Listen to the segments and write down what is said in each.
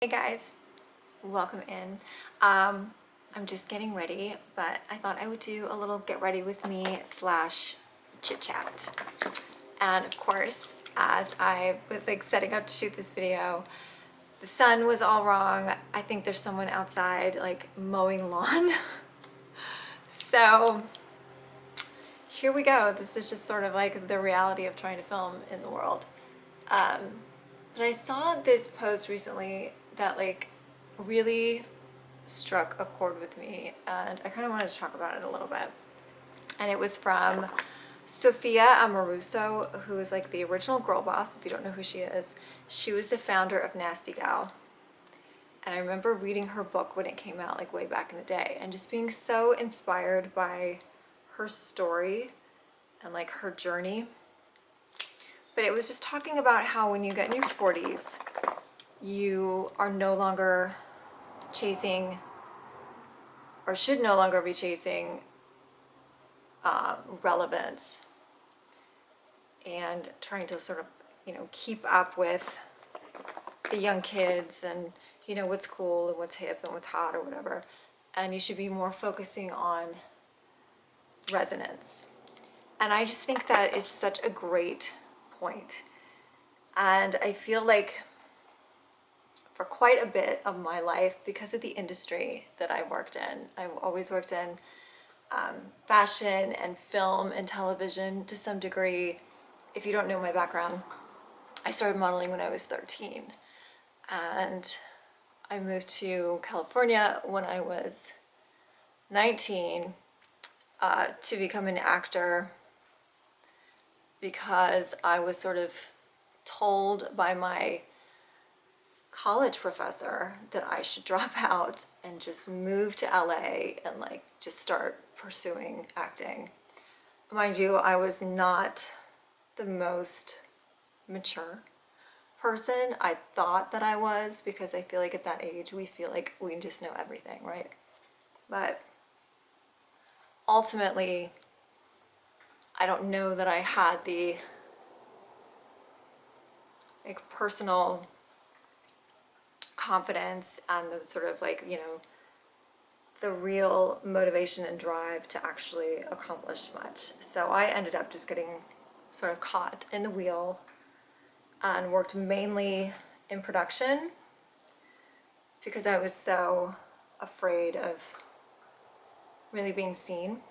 Hey guys, welcome in. I'm just getting ready, but I thought I would do a little get ready with me slash chit chat. And of course, as I was like setting up to shoot this video, the sun was all wrong. I think there's someone outside like mowing lawn. So here we go. This is just sort of like the reality of trying to film in the world. But I saw this post recently that like really struck a chord with me, and I kind of wanted to talk about it a little bit. And it was from Sophia Amoruso, who is like the original girl boss. If you don't know who she is, she was the founder of Nasty Gal. And I remember reading her book when it came out, like way back in the day, and just being so inspired by her story and like her journey. But it was just talking about how when you get in your 40s, you are no longer chasing, or should no longer be chasing, relevance and trying to sort of, keep up with the young kids and, what's cool and what's hip and what's hot or whatever. And you should be more focusing on resonance. And I just think that is such a great point. And I feel like for quite a bit of my life, because of the industry that I worked in, I've always worked in fashion and film and television to some degree. If you don't know my background, I started modeling when I was 13, and I moved to California when I was 19 to become an actor, because I was sort of told by my college professor that I should drop out and just move to LA and like just start pursuing acting. Mind you, I was not the most mature person. I thought that I was, because I feel like at that age we feel like we just know everything, right? But ultimately, I don't know that I had the like personal confidence and the sort of like, the real motivation and drive to actually accomplish much. So I ended up just getting sort of caught in the wheel and worked mainly in production because I was so afraid of really being seen.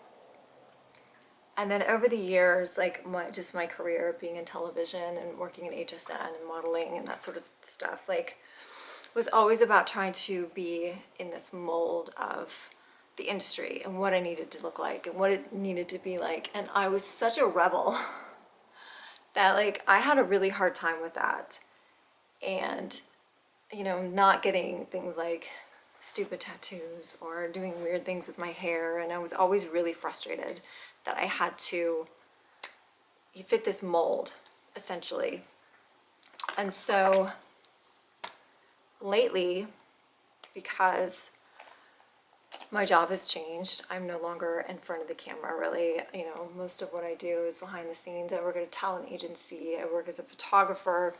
And then over the years, like my career being in television and working in HSN and modeling and that sort of stuff, like was always about trying to be in this mold of the industry and what I needed to look like and what it needed to be like. And I was such a rebel that like I had a really hard time with that. And, not getting things like stupid tattoos or doing weird things with my hair. And I was always really frustrated that I had to fit this mold, essentially. And so lately, because my job has changed, I'm no longer in front of the camera, really. Most of what I do is behind the scenes. I work at a talent agency. I work as a photographer.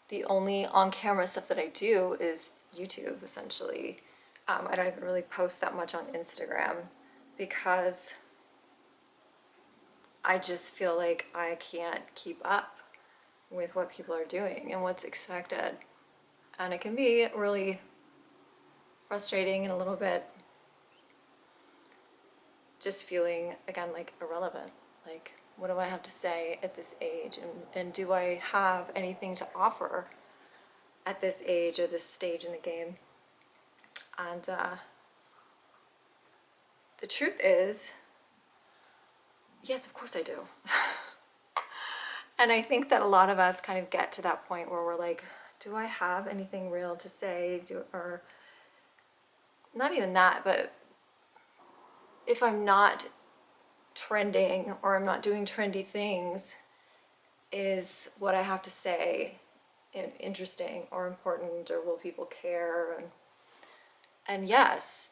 The only on-camera stuff that I do is YouTube, essentially. I don't even really post that much on Instagram because I just feel like I can't keep up with what people are doing and what's expected. And it can be really frustrating and a little bit just feeling, again, like irrelevant. Like, what do I have to say at this age? And do I have anything to offer at this age or this stage in the game? And the truth is, yes, of course I do. And I think that a lot of us kind of get to that point where we're like, do I have anything real to say? Or not even that, but if I'm not trending or I'm not doing trendy things, is what I have to say interesting or important, or will people care? And yes,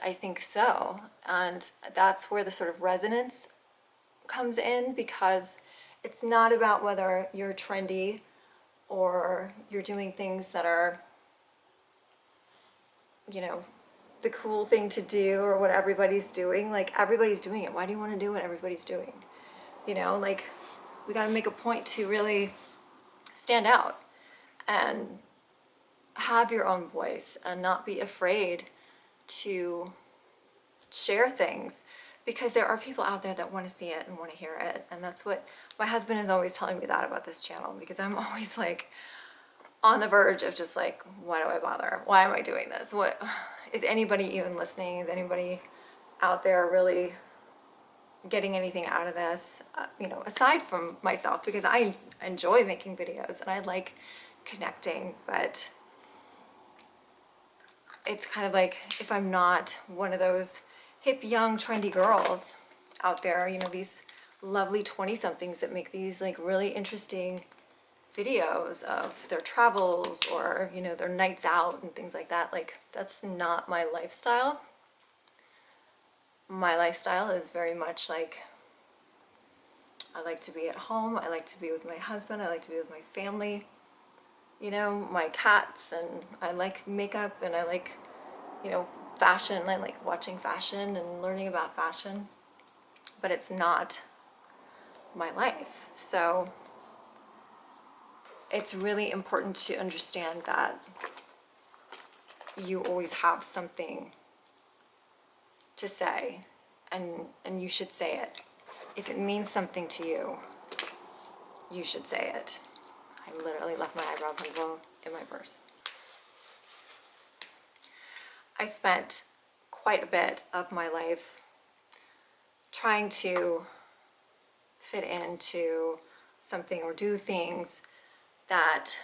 I think so. And that's where the sort of resonance comes in, because it's not about whether you're trendy or you're doing things that are you know, the cool thing to do or what everybody's doing. Like, everybody's doing it. Why do you want to do what everybody's doing? You know, like, we got to make a point to really stand out and have your own voice and not be afraid to share things, because there are people out there that want to see it and want to hear it. And that's what my husband is always telling me that about this channel, because I'm always like on the verge of just like, why do I bother? Why am I doing this? What is anybody even listening? Is anybody out there really getting anything out of this? You know, aside from myself, because I enjoy making videos and I like connecting, but it's kind of like, if I'm not one of those hip, young, trendy girls out there, you know, these lovely 20-somethings that make these like really interesting videos of their travels or, you know, their nights out and things like that. Like, that's not my lifestyle. My lifestyle is very much like, I like to be at home, I like to be with my husband, I like to be with my family, you know, my cats, and I like makeup, and I like, you know, fashion. I like watching fashion and learning about fashion, but it's not my life. So it's really important to understand that you always have something to say, and you should say it. If it means something to you, you should say it. I literally left my eyebrow pencil in my purse. I spent quite a bit of my life trying to fit into something or do things that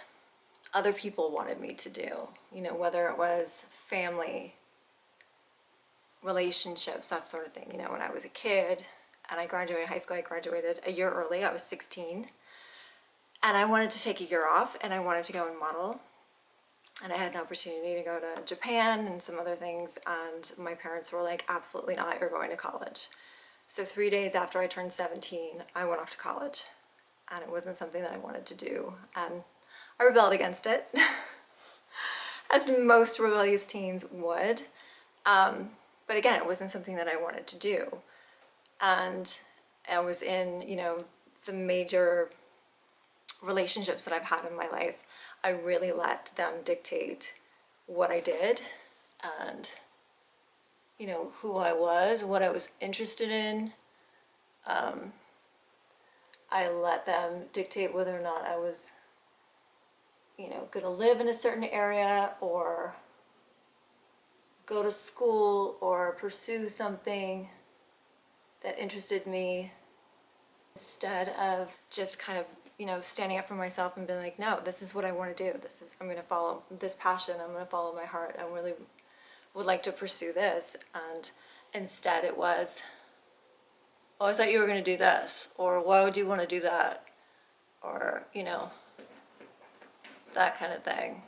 other people wanted me to do. You know, whether it was family, relationships, that sort of thing. You know, when I was a kid and I graduated high school, I graduated a year early. I was 16. And I wanted to take a year off, and I wanted to go and model. And I had an opportunity to go to Japan and some other things, and my parents were like, absolutely not, you're going to college. So 3 days after I turned 17, I went off to college, and it wasn't something that I wanted to do, and I rebelled against it, as most rebellious teens would. But again, it wasn't something that I wanted to do, and I was in, you know, the major relationships that I've had in my life, I really let them dictate what I did and, you know, who I was, what I was interested in. I let them dictate whether or not I was, you know, going to live in a certain area or go to school or pursue something that interested me, instead of just kind of, you know, standing up for myself and being like, no, this is what I want to do. This is, I'm going to follow this passion. I'm going to follow my heart. I really would like to pursue this. And instead it was, oh, I thought you were going to do this, or why would you want to do that? Or, you know, that kind of thing.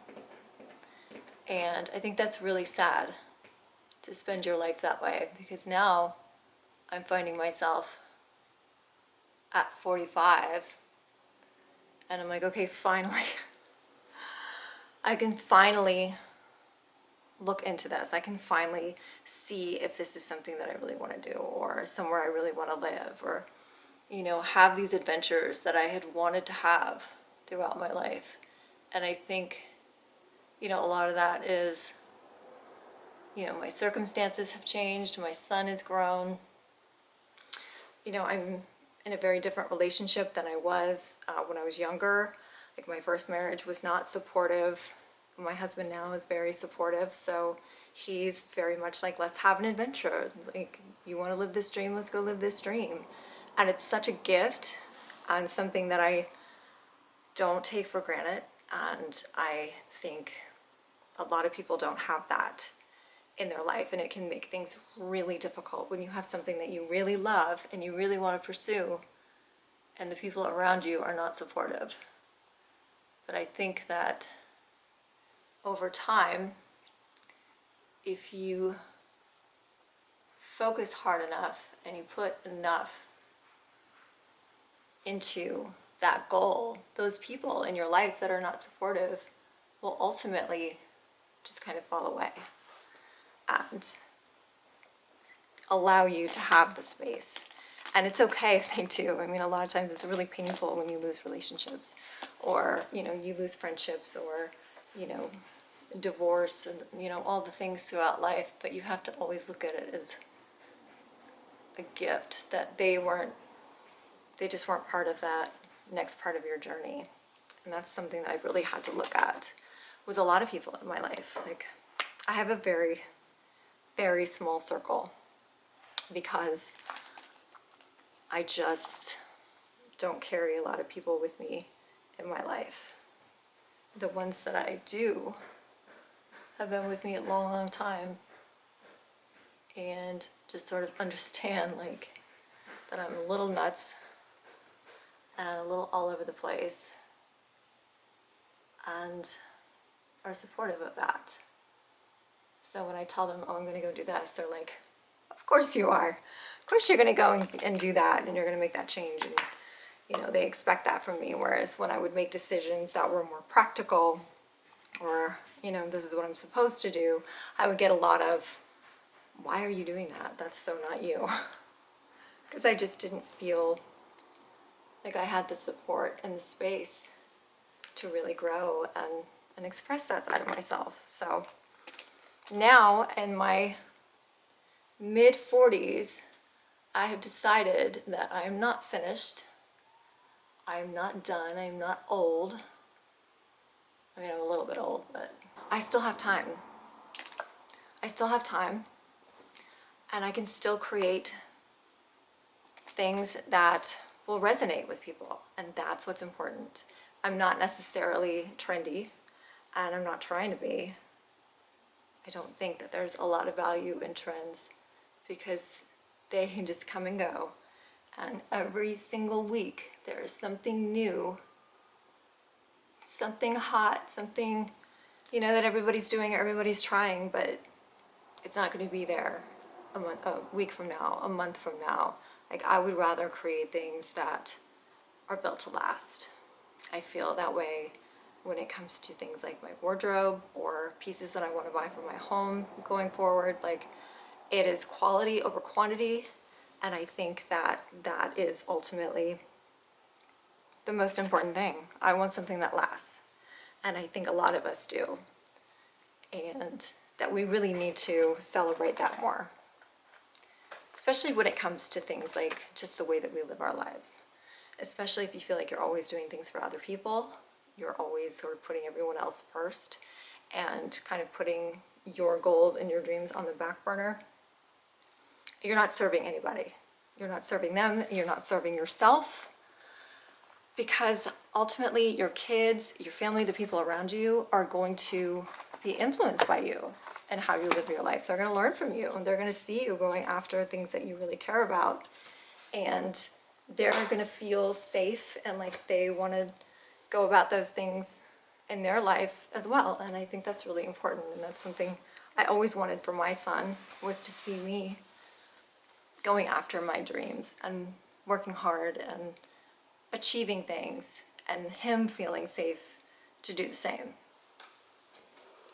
And I think that's really sad to spend your life that way, because now I'm finding myself at 45 and I'm like, okay, finally, I can finally look into this. I can finally see if this is something that I really want to do, or somewhere I really want to live, or, you know, have these adventures that I had wanted to have throughout my life. And I think, you know, a lot of that is, you know, my circumstances have changed. My son has grown. You know, I'm in a very different relationship than I was when I was younger. Like, my first marriage was not supportive. My husband now is very supportive, so he's very much like, let's have an adventure. Like, you want to live this dream, let's go live this dream. And it's such a gift and something that I don't take for granted. And I think a lot of people don't have that in their life, and it can make things really difficult when you have something that you really love and you really want to pursue and the people around you are not supportive. But I think that over time, if you focus hard enough and you put enough into that goal, those people in your life that are not supportive will ultimately just kind of fall away. and allow you to have the space. And it's okay if they do. I mean, a lot of times it's really painful when you lose relationships, or, you know, you lose friendships, or, you know, divorce, and, you know, all the things throughout life. But you have to always look at it as a gift, that they just weren't part of that next part of your journey. And that's something that I've really had to look at with a lot of people in my life. Like, I have a very, very small circle because I just don't carry a lot of people with me in my life. The ones that I do have been with me a long, long time, and just sort of understand, like, that I'm a little nuts and a little all over the place, and are supportive of that. So when I tell them, oh, I'm going to go do this, they're like, of course you are. Of course you're going to go and do that, and you're going to make that change. And, you know, they expect that from me. Whereas when I would make decisions that were more practical, or, you know, this is what I'm supposed to do, I would get a lot of, why are you doing that? That's so not you. Because I just didn't feel like I had the support and the space to really grow and express that side of myself. So now in my mid-40s, I have decided that I am not finished. I am not done. I am not old. I mean, I'm a little bit old, but I still have time. I still have time, and I can still create things that will resonate with people, and that's what's important. I'm not necessarily trendy, and I'm not trying to be. I don't think that there's a lot of value in trends, because they can just come and go. And every single week there is something new, something hot, something, you know, that everybody's doing, everybody's trying, but it's not going to be there a week from now, a month from now. Like, I would rather create things that are built to last. I feel that way when it comes to things like my wardrobe or pieces that I want to buy for my home going forward. Like, it is quality over quantity, and I think that that is ultimately the most important thing. I want something that lasts, and I think a lot of us do, and that we really need to celebrate that more, especially when it comes to things like just the way that we live our lives. Especially if you feel like you're always doing things for other people, you're always sort of putting everyone else first and kind of putting your goals and your dreams on the back burner. You're not serving anybody. You're not serving them, you're not serving yourself, because ultimately your kids, your family, the people around you are going to be influenced by you and how you live your life. They're going to learn from you, and they're going to see you going after things that you really care about, and they're going to feel safe and like they want to go about those things in their life as well. And I think that's really important, and that's something I always wanted for my son, was to see me going after my dreams and working hard and achieving things, and him feeling safe to do the same.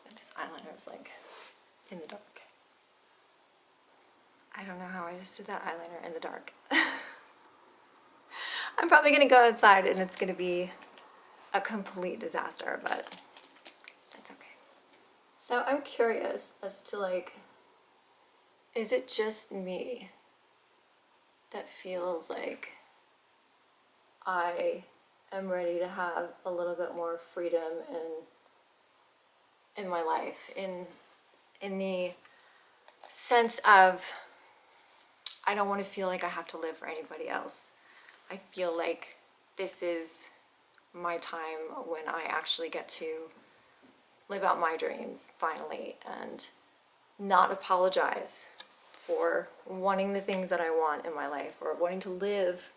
And this eyeliner is like in the dark. I don't know how I just did that eyeliner in the dark. I'm probably going to go outside and it's going to be a complete disaster, but that's okay. So I'm curious as to, like, is it just me that feels like I am ready to have a little bit more freedom in my life, in the sense of I don't want to feel like I have to live for anybody else. I feel like this is my time when I actually get to live out my dreams finally, and not apologize for wanting the things that I want in my life, or wanting to live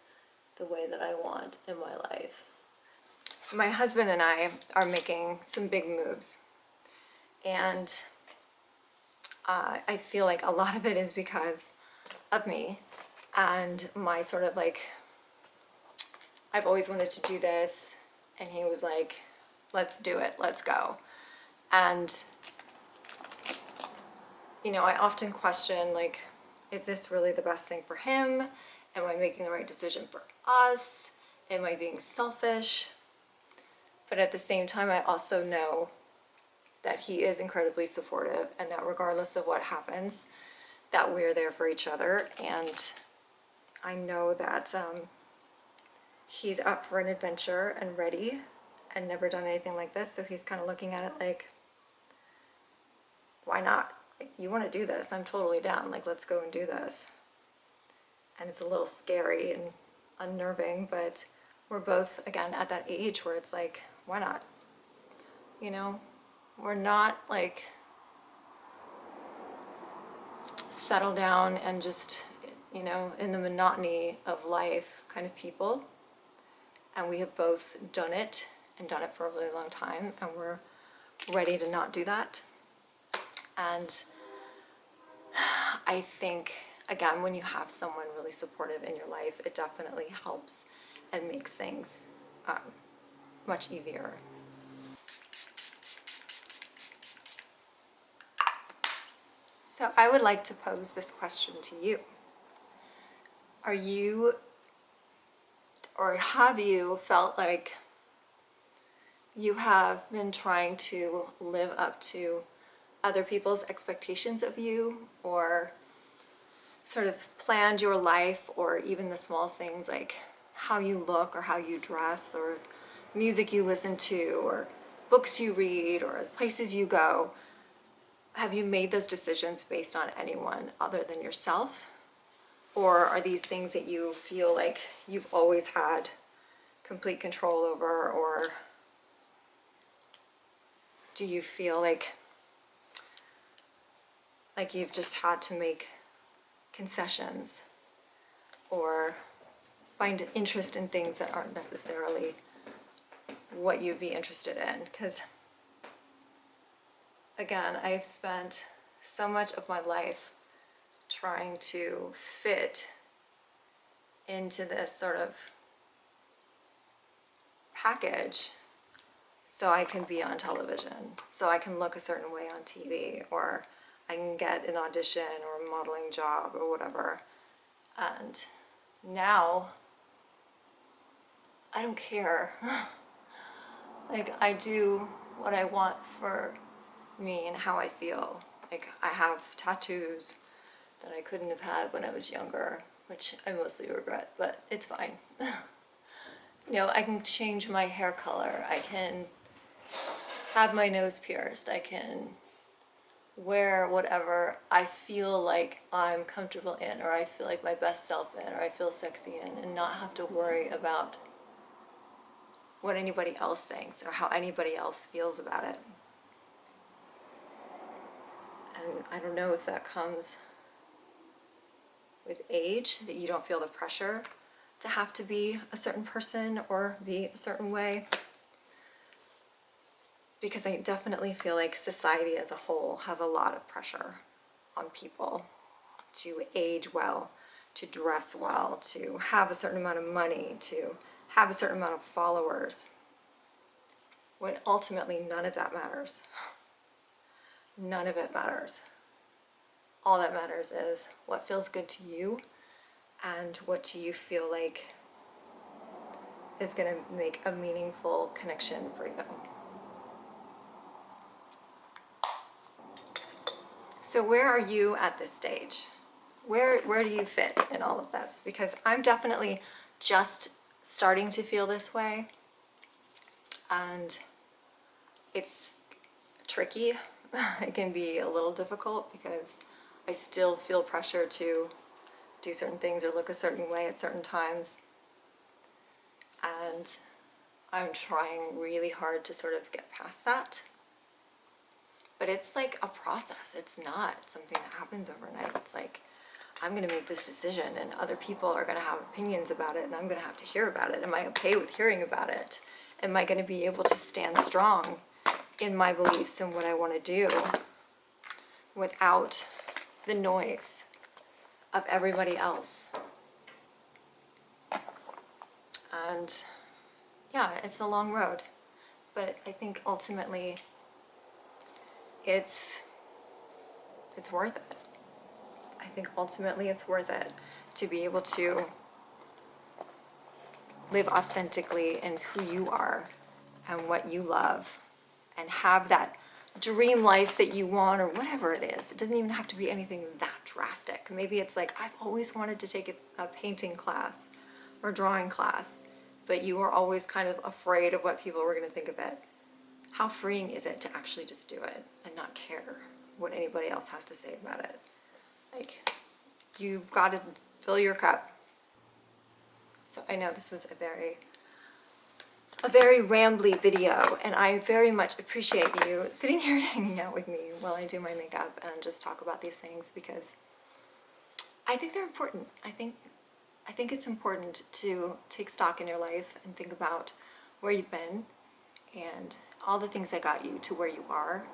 the way that I want in my life. My husband and I are making some big moves, and I feel like a lot of it is because of me and my sort of like, I've always wanted to do this, and he was like, let's do it, let's go. And you know, I often question, like, is this really the best thing for him? Am I making the right decision for us? Am I being selfish? But at the same time, I also know that he is incredibly supportive, and that regardless of what happens, that we're there for each other. And I know that he's up for an adventure and ready, and never done anything like this, so he's kind of looking at it like, why not? Like, you want to do this, I'm totally down, like, let's go and do this. And it's a little scary and unnerving, but we're both, again, at that age where it's like, why not? You know, we're not like settle down and just, you know, in the monotony of life kind of people. And we have both done it, and done it for a really long time, and we're ready to not do that. And I think, again, when you have someone really supportive in your life, it definitely helps and makes things much easier. So I would like to pose this question to you. Are you, or have you felt like you have been trying to live up to other people's expectations of you, or sort of planned your life, or even the small things like how you look or how you dress, or music you listen to, or books you read, or places you go? Have you made those decisions based on anyone other than yourself? Or are these things that you feel like you've always had complete control over? Or do you feel like you've just had to make concessions, or find interest in things that aren't necessarily what you'd be interested in? Because again, I've spent so much of my life trying to fit into this sort of package so I can be on television, so I can look a certain way on TV, or I can get an audition or a modeling job or whatever. And now I don't care. Like, I do what I want for me and how I feel. Like, I have tattoos that I couldn't have had when I was younger, which I mostly regret, but it's fine. You know, I can change my hair color, I can have my nose pierced, I can wear whatever I feel like I'm comfortable in, or I feel like my best self in, or I feel sexy in, and not have to worry about what anybody else thinks or how anybody else feels about it. And I don't know if that comes with age, that you don't feel the pressure to have to be a certain person or be a certain way. Because I definitely feel like society as a whole has a lot of pressure on people to age well, to dress well, to have a certain amount of money, to have a certain amount of followers, when ultimately none of that matters. None of it matters. All that matters is what feels good to you, and what do you feel like is going to make a meaningful connection for you. So where are you at this stage? Where do you fit in all of this? Because I'm definitely just starting to feel this way, and it's tricky. It can be a little difficult because I still feel pressure to do certain things or look a certain way at certain times, and I'm trying really hard to sort of get past that. But it's like a process. It's not something that happens overnight. It's like, I'm going to make this decision, and other people are going to have opinions about it, and I'm going to have to hear about it. Am I okay with hearing about it? Am I going to be able to stand strong in my beliefs and what I want to do without the noise of everybody else? And yeah, it's a long road, but I think ultimately it's it's worth it. I think ultimately it's worth it to be able to live authentically in who you are and what you love and have that dream life that you want or whatever it is. It doesn't even have to be anything that drastic. Maybe it's like, I've always wanted to take a painting class or drawing class, but you were always kind of afraid of what people were going to think of it. How freeing is it to actually just do it and not care what anybody else has to say about it? Like, you've got to fill your cup. So I know this was a very rambly video, and I very much appreciate you sitting here and hanging out with me while I do my makeup and just talk about these things, because I think they're important. I think it's important to take stock in your life and think about where you've been and all the things that got you to where you are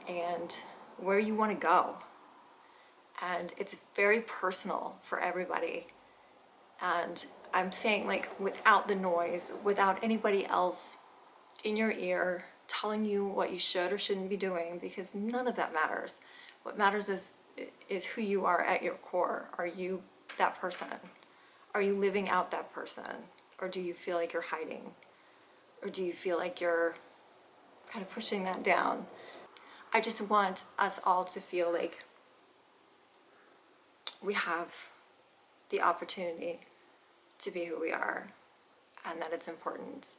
and where you want to go. And it's very personal for everybody. And I'm saying, like, without the noise, without anybody else in your ear telling you what you should or shouldn't be doing, because none of that matters. What matters is who you are at your core. Are you that person? Are you living out that person? Or do you feel like you're hiding? Or do you feel like you're kind of pushing that down? I just want us all to feel like we have the opportunity to be who we are, and that it's important,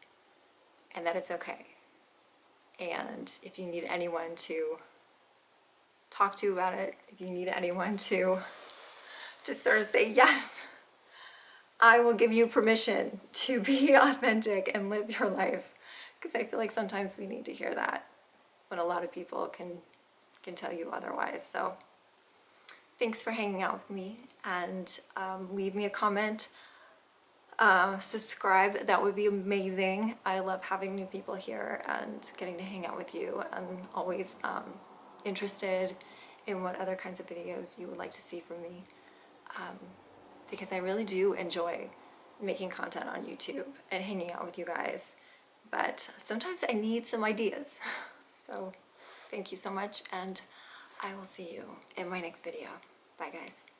and that it's okay. And if you need anyone to talk to about it, if you need anyone to just sort of say, yes, I will give you permission to be authentic and live your life, because I feel like sometimes we need to hear that when a lot of people can tell you otherwise. So thanks for hanging out with me, and leave me a comment. Subscribe, that would be amazing. I love having new people here and getting to hang out with you. I'm always interested in what other kinds of videos you would like to see from me, because I really do enjoy making content on YouTube and hanging out with you guys, but sometimes I need some ideas. So thank you so much, and I will see you in my next video. Bye guys.